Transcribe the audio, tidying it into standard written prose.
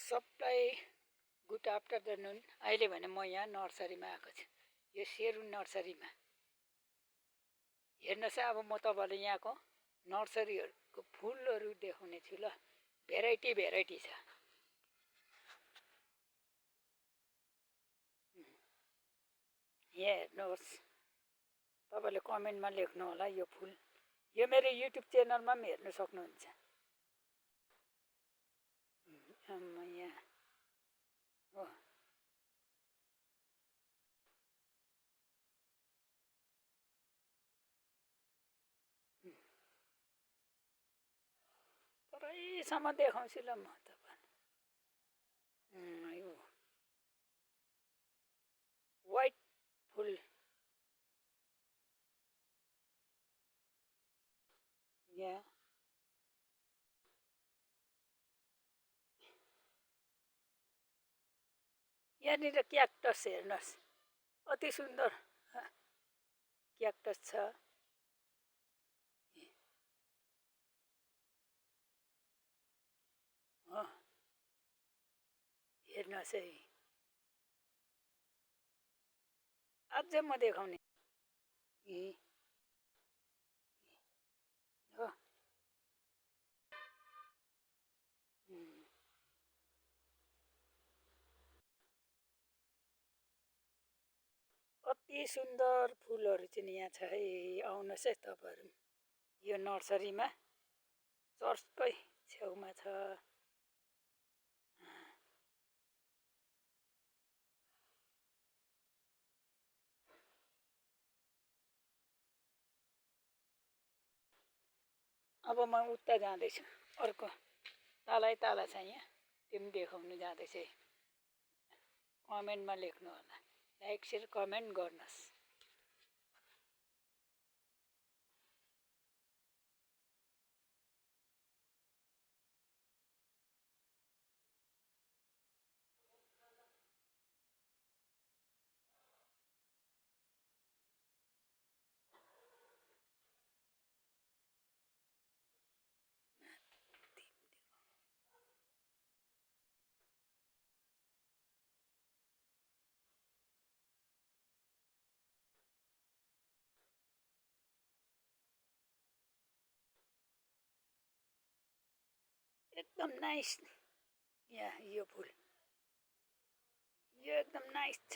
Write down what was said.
सबलाई good afternoon. अहिले भने म यहाँ नर्सरीमा आएको छु, यो सेरुन नर्सरीमा। हेर्नुहोस् अब म तपाईँलाई यहाँको नर्सरीहरूको फुलहरू देखाउने छु ल। भेराइटी भेराइटी छ। यहाँ हेर्नुहोस्, तपाईँले कमेन्टमा लेख्नु होला यो फुल। यो मेरो युट्युब च्यानलमा पनि हेर्न सक्नुहुन्छ। यहाँ हो, परैसम्म देखाउँछु ल म तपाईँलाई। यो वाइट फुल यहाँ यहाँनिर क्याक्टस हेर्नुहोस्, अति सुन्दर क्याक्टस छ। हेर्नुहोस् है, अझै म देखाउने हो। अति सुन्दर फुलहरू चाहिँ यहाँ छ है। आउनुहोस् है तपाईँहरू, यो नर्सरीमा चर्चकै छेउमा छ। अब म उता जाँदैछु, अर्को तलै तल छ यहाँ, त्यो पनि देखाउनु जाँदैछु। कमेन्टमा लेख्नु होला, लाइक सेयर कमेन्ट गर्नुहोस्। एकदम नाइस। यहाँ यो फुल यो एकदम नाइस छ।